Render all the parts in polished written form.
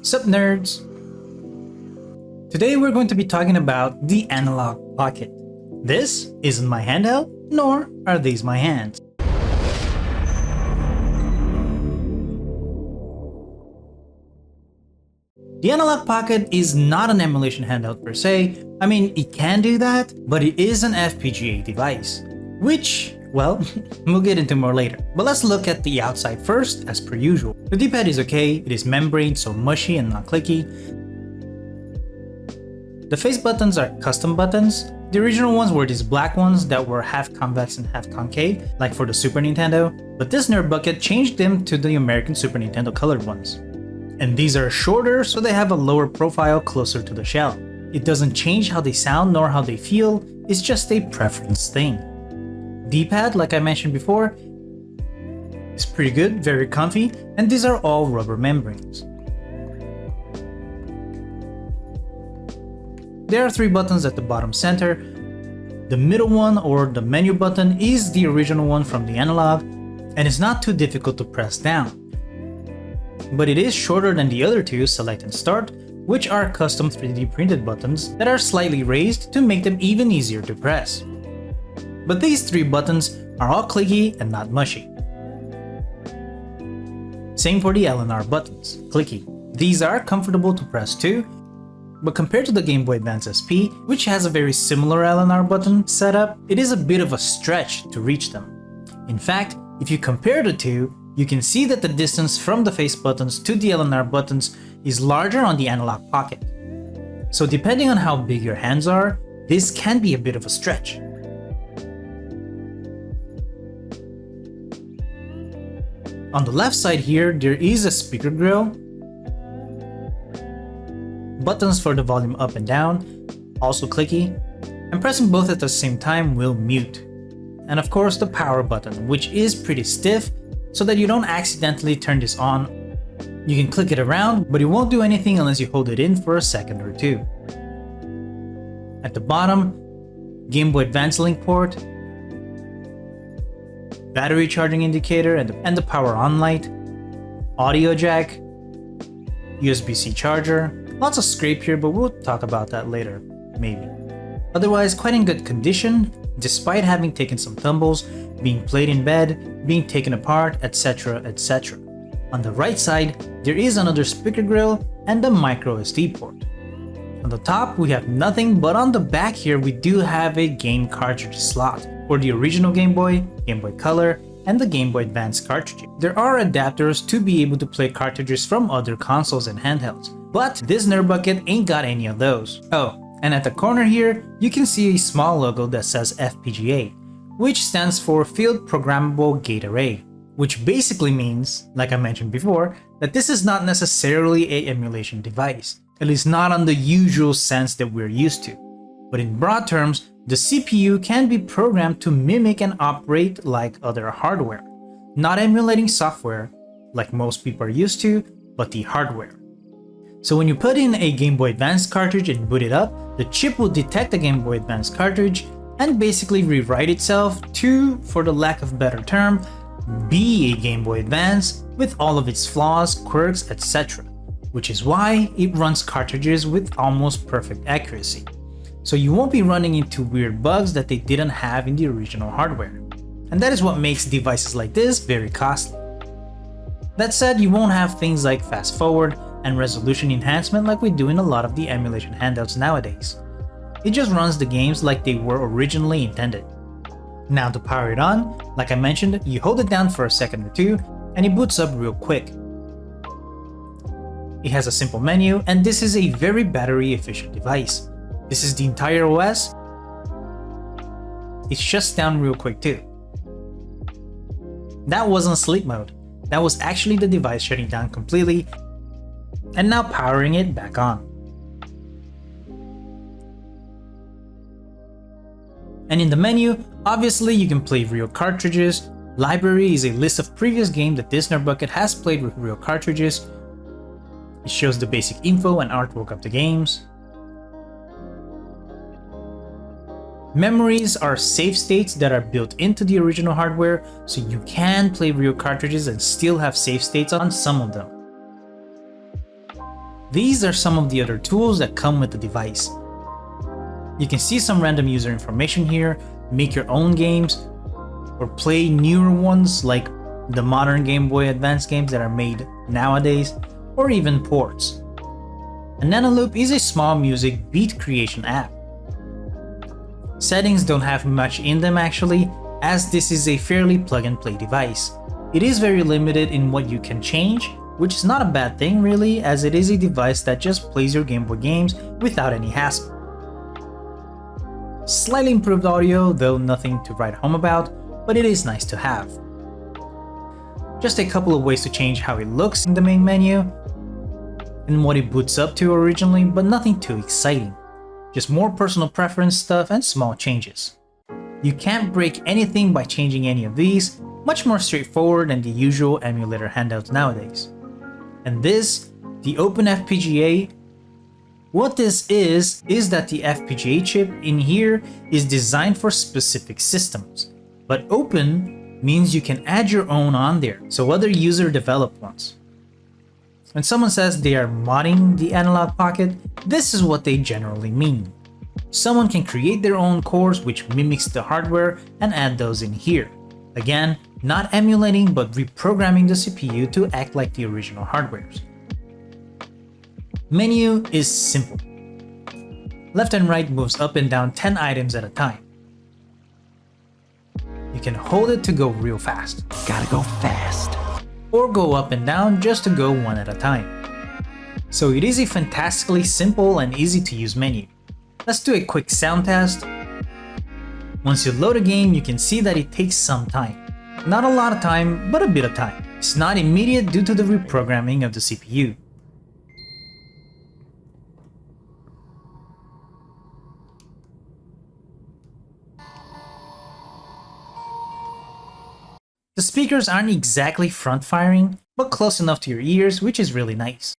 Sup nerds! Today we're going to be talking about the Analogue Pocket. This isn't my handheld, nor are these my hands. The Analogue Pocket is not an emulation handheld per se. I mean, it can do that, but it is an FPGA device, which, well, we'll get into more later. But let's look at the outside first, as per usual. The D-pad is okay, it is membraned, so mushy and not clicky. The face buttons are custom buttons. The original ones were these black ones that were half convex and half concave, like for the Super Nintendo, but this Nerd Bucket changed them to the American Super Nintendo colored ones. And these are shorter, so they have a lower profile closer to the shell. It doesn't change how they sound nor how they feel, it's just a preference thing. D-pad, like I mentioned before, is pretty good, very comfy, and these are all rubber membranes. There are 3 buttons at the bottom center. The middle one, or the menu button, is the original one from the Analogue, and it's not too difficult to press down. But it is shorter than the other two, select and start, which are custom 3D printed buttons that are slightly raised to make them even easier to press. But these 3 buttons are all clicky and not mushy. Same for the L and R buttons, clicky. These are comfortable to press too, but compared to the Game Boy Advance SP, which has a very similar L and R button setup, it is a bit of a stretch to reach them. In fact, if you compare the two, you can see that the distance from the face buttons to the L and R buttons is larger on the Analogue Pocket. So depending on how big your hands are, this can be a bit of a stretch. On the left side here, there is a speaker grill, buttons for the volume up and down, also clicky, and pressing both at the same time will mute. And of course the power button, which is pretty stiff, so that you don't accidentally turn this on. You can click it around, but it won't do anything unless you hold it in for a second or two. At the bottom, Game Boy Advance link port, battery charging indicator and the power on light, audio jack, USB-C charger, lots of scrape here, but we'll talk about that later, maybe. Otherwise, quite in good condition, despite having taken some tumbles, being played in bed, being taken apart, etc, etc. On the right side, there is another speaker grill and a micro SD port. On the top, we have nothing, but on the back here, we do have a game cartridge slot for the original Game Boy Color, and the Game Boy Advance cartridge. There are adapters to be able to play cartridges from other consoles and handhelds, but this Nerd Bucket ain't got any of those. Oh, and at the corner here, you can see a small logo that says FPGA, which stands for Field Programmable Gate Array, which basically means, like I mentioned before, that this is not necessarily an emulation device, at least not on the usual sense that we're used to. But in broad terms, the CPU can be programmed to mimic and operate like other hardware, not emulating software like most people are used to, but the hardware. So when you put in a Game Boy Advance cartridge and boot it up, the chip will detect the Game Boy Advance cartridge and basically rewrite itself to, for the lack of a better term, be a Game Boy Advance with all of its flaws, quirks, etc. Which is why it runs cartridges with almost perfect accuracy. So you won't be running into weird bugs that they didn't have in the original hardware. And that is what makes devices like this very costly. That said, you won't have things like fast forward and resolution enhancement like we do in a lot of the emulation handhelds nowadays. It just runs the games like they were originally intended. Now to power it on, like I mentioned, you hold it down for a second or two and it boots up real quick. It has a simple menu, and this is a very battery efficient device. This is the entire OS. It shuts down real quick too. That wasn't sleep mode. That was actually the device shutting down completely and now powering it back on. And in the menu, obviously you can play real cartridges. Library is a list of previous games that this Nerd Bucket has played with real cartridges. It shows the basic info and artwork of the games. Memories are save states that are built into the original hardware, so you can play real cartridges and still have save states on some of them. These are some of the other tools that come with the device. You can see some random user information here, make your own games, or play newer ones like the modern Game Boy Advance games that are made nowadays, or even ports. Analogue is a small music beat creation app. Settings don't have much in them actually, as this is a fairly plug-and-play device. It is very limited in what you can change, which is not a bad thing really, as it is a device that just plays your Game Boy games without any hassle. Slightly improved audio, though nothing to write home about, but it is nice to have. Just a couple of ways to change how it looks in the main menu, and what it boots up to originally, but nothing too exciting. Just more personal preference stuff and small changes. You can't break anything by changing any of these, much more straightforward than the usual emulator handhelds nowadays. And this, the Open FPGA, what this is that the FPGA chip in here is designed for specific systems, but open means you can add your own on there, so other user-developed ones. When someone says they are modding the Analogue Pocket, this is what they generally mean. Someone can create their own cores which mimics the hardware and add those in here. Again, not emulating but reprogramming the CPU to act like the original hardwares. Menu is simple. Left and right moves up and down 10 items at a time. You can hold it to go real fast. Gotta go fast. Or go up and down just to go one at a time. So it is a fantastically simple and easy to use menu. Let's do a quick sound test. Once you load a game, you can see that it takes some time. Not a lot of time, but a bit of time. It's not immediate due to the reprogramming of the CPU. The speakers aren't exactly front-firing, but close enough to your ears, which is really nice.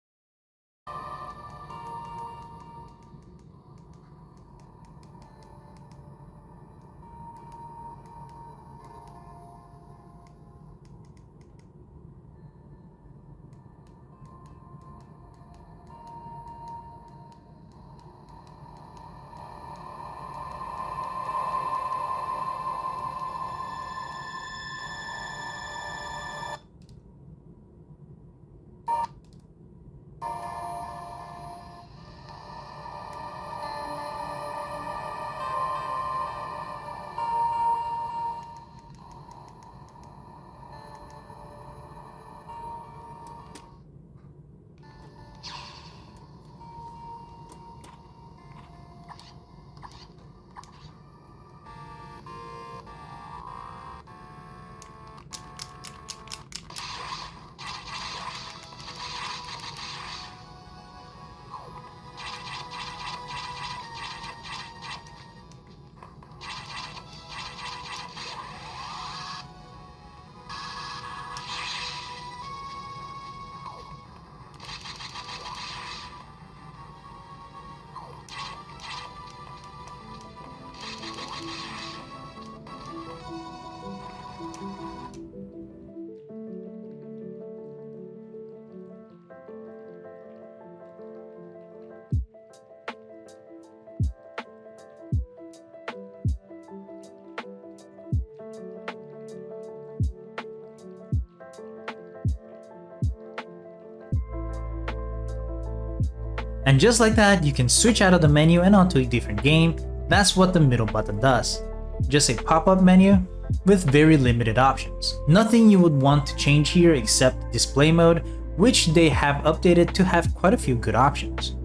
And just like that, you can switch out of the menu and onto a different game. That's what the middle button does. Just a pop-up menu with very limited options. Nothing you would want to change here except display mode, which they have updated to have quite a few good options.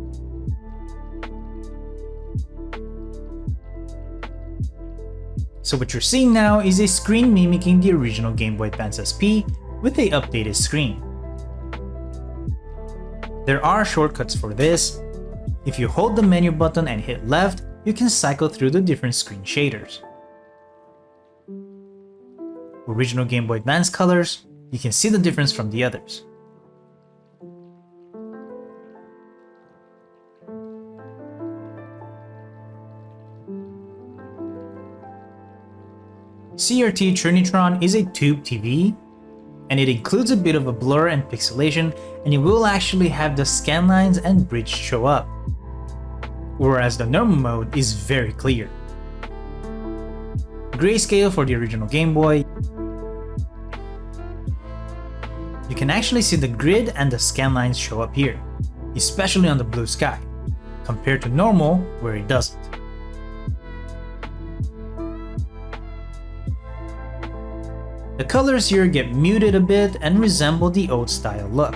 So what you're seeing now is a screen mimicking the original Game Boy Advance SP with a updated screen. There are shortcuts for this. If you hold the menu button and hit left, you can cycle through the different screen shaders. Original Game Boy Advance colors, you can see the difference from the others. CRT Trinitron is a tube TV. and it includes a bit of a blur and pixelation, and you will actually have the scanlines and bridge show up, whereas the normal mode is very clear. Grayscale for the original Game Boy. You can actually see the grid and the scanlines show up here, especially on the blue sky, compared to normal where it doesn't. The colors here get muted a bit and resemble the old style look.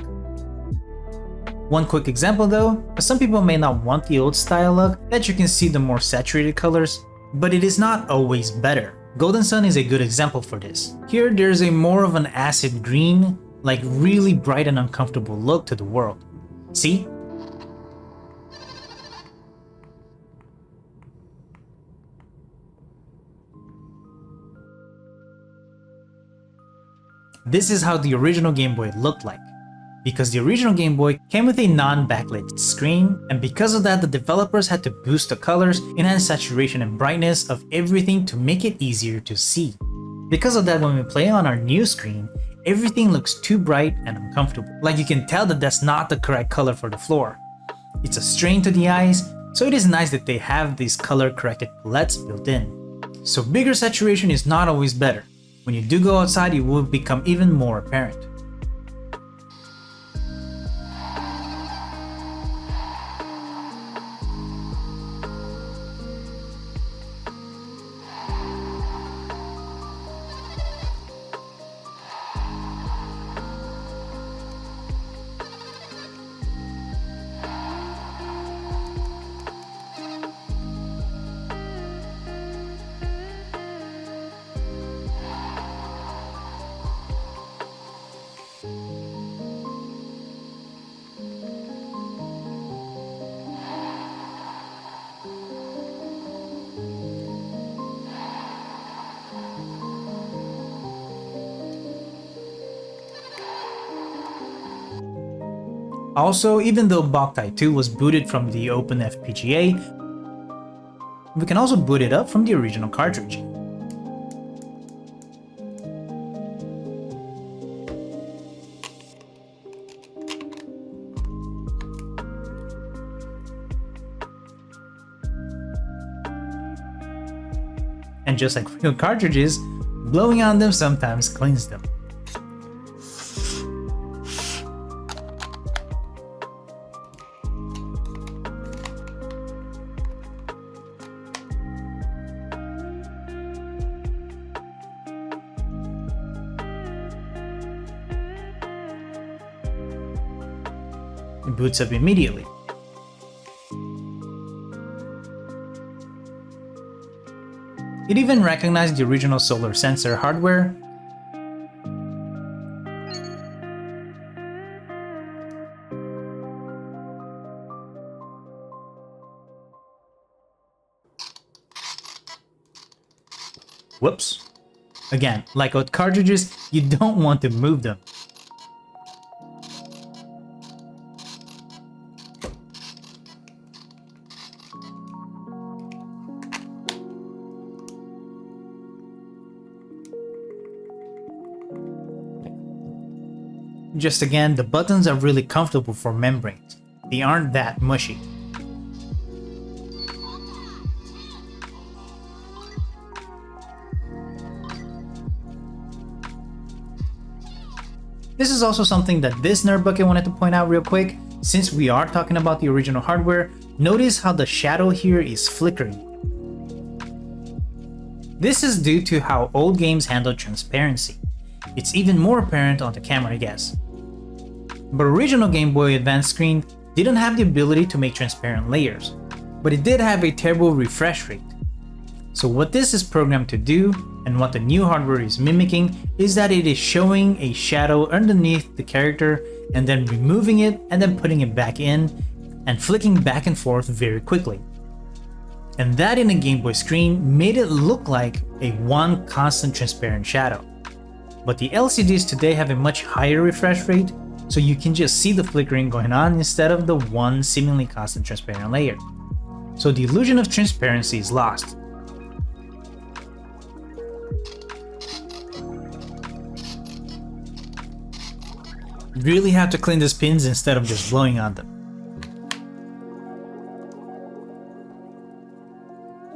One quick example though, some people may not want the old style look, that you can see the more saturated colors, but it is not always better. Golden Sun is a good example for this. Here there's a more of an acid green, like really bright and uncomfortable look to the world. See? This is how the original Game Boy looked like, because the original Game Boy came with a non-backlit screen, and because of that the developers had to boost the colors, enhance saturation and brightness of everything to make it easier to see. Because of that, when we play on our new screen, everything looks too bright and uncomfortable. Like you can tell that that's not the correct color for the floor. It's a strain to the eyes, so it is nice that they have these color corrected palettes built in. So bigger saturation is not always better. When you do go outside, it will become even more apparent. Also, even though Boktai 2 was booted from the open FPGA, we can also boot it up from the original cartridge. And just like real cartridges, blowing on them sometimes cleans them. It boots up immediately. It even recognized the original solar sensor hardware. Whoops. Again, like with cartridges, you don't want to move them. Just again, the buttons are really comfortable for membranes. They aren't that mushy. This is also something that this Nerd Bucket wanted to point out real quick. Since we are talking about the original hardware, notice how the shadow here is flickering. This is due to how old games handle transparency. It's even more apparent on the camera, I guess. But original Game Boy Advance screen didn't have the ability to make transparent layers, but it did have a terrible refresh rate. So what this is programmed to do, and what the new hardware is mimicking, is that it is showing a shadow underneath the character and then removing it and then putting it back in and flicking back and forth very quickly. And that in a Game Boy screen made it look like a one constant transparent shadow. But the LCDs today have a much higher refresh rate, so you can just see the flickering going on instead of the one seemingly constant transparent layer. So the illusion of transparency is lost. Really have to clean these pins instead of just blowing on them.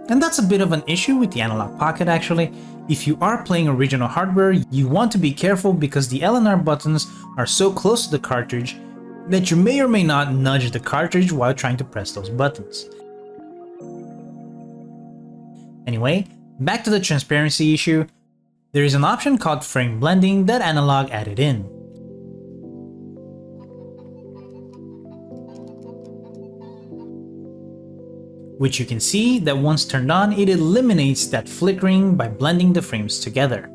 And that's a bit of an issue with the Analogue Pocket actually. If you are playing original hardware, you want to be careful because the LNR buttons are so close to the cartridge that you may or may not nudge the cartridge while trying to press those buttons. Anyway, back to the transparency issue. There is an option called frame blending that Analogue added in. Which you can see that once turned on, it eliminates that flickering by blending the frames together,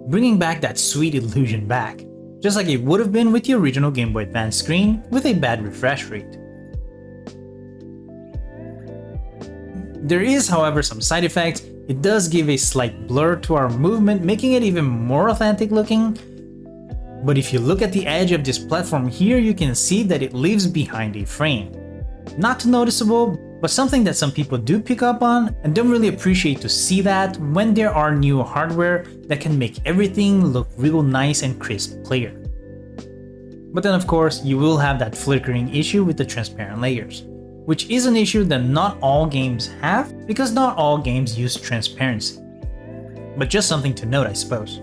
bringing back that sweet illusion back, just like it would have been with the original Game Boy Advance screen with a bad refresh rate. There is, however, some side effects. It does give a slight blur to our movement, making it even more authentic looking. But if you look at the edge of this platform here, you can see that it leaves behind a frame. Not too noticeable, but something that some people do pick up on and don't really appreciate to see that when there are new hardware that can make everything look real nice and crisp clear. But then of course, you will have that flickering issue with the transparent layers, which is an issue that not all games have because not all games use transparency. But just something to note, I suppose.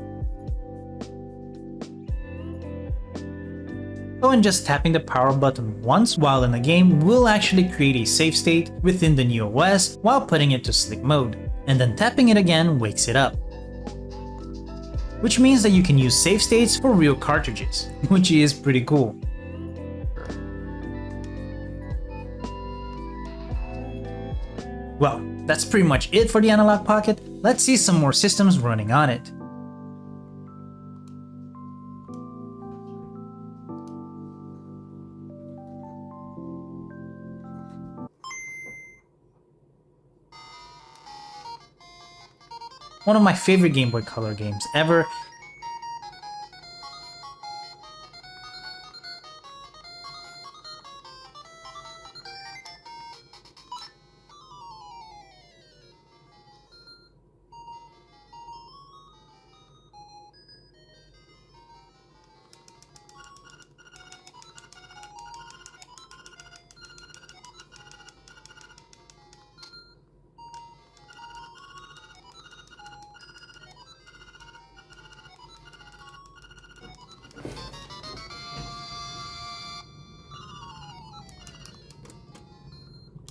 Oh, and just tapping the power button once while in the game will actually create a save state within the new OS while putting it to sleep mode, and then tapping it again wakes it up. Which means that you can use save states for real cartridges, which is pretty cool. Well, that's pretty much it for the Analogue Pocket. Let's see some more systems running on it. One of my favorite Game Boy Color games ever.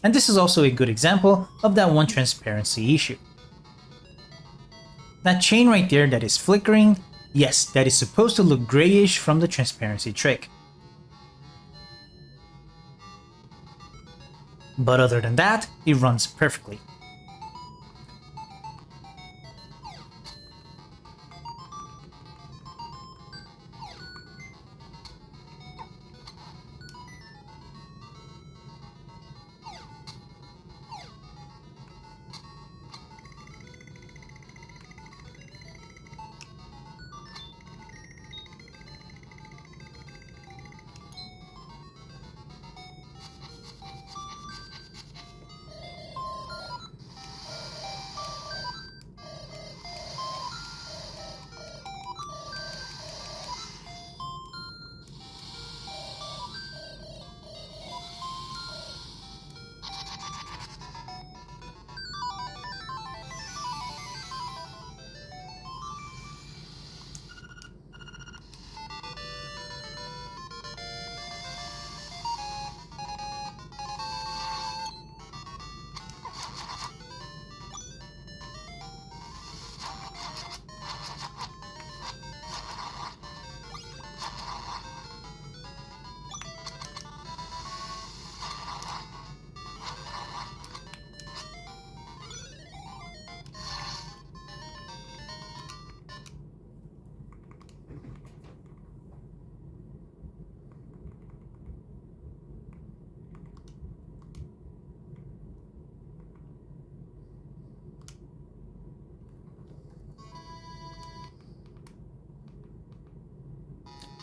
And this is also a good example of that one transparency issue. That chain right there that is flickering, yes, that is supposed to look grayish from the transparency trick. But other than that, it runs perfectly.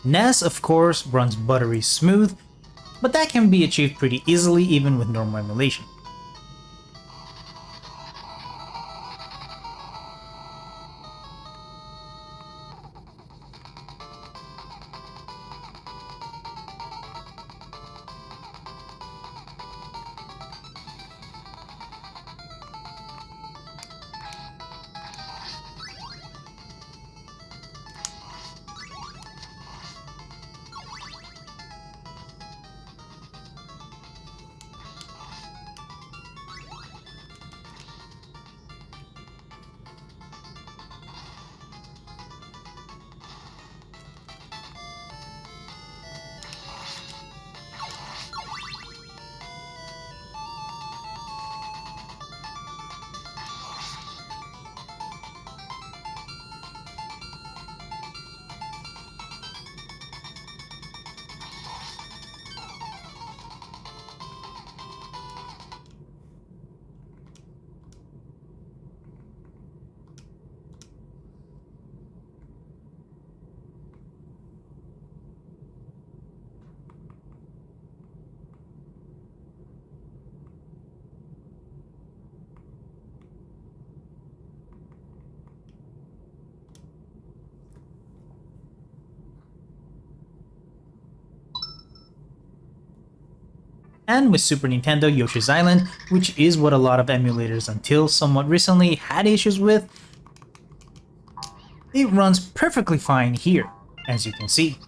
NES, of course, runs buttery smooth, but that can be achieved pretty easily even with normal emulation. and with Super Nintendo Yoshi's Island, which is what a lot of emulators until somewhat recently had issues with, it runs perfectly fine here, as you can see.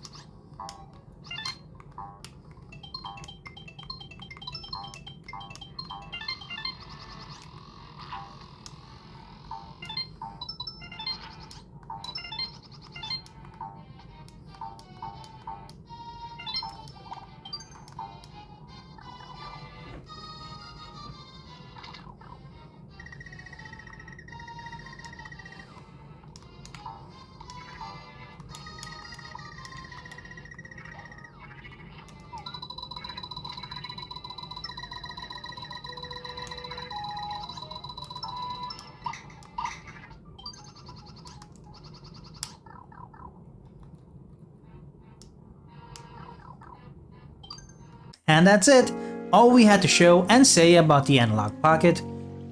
And that's it, all we had to show and say about the Analogue Pocket.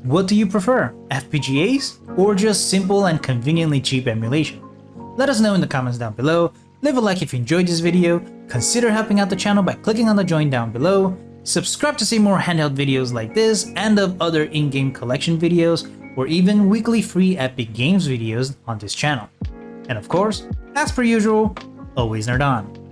What do you prefer, FPGAs or just simple and conveniently cheap emulation? Let us know in the comments down below, leave a like if you enjoyed this video, consider helping out the channel by clicking on the join down below, subscribe to see more handheld videos like this and of other in-game collection videos, or even weekly free Epic Games videos on this channel. And of course, as per usual, always nerd on.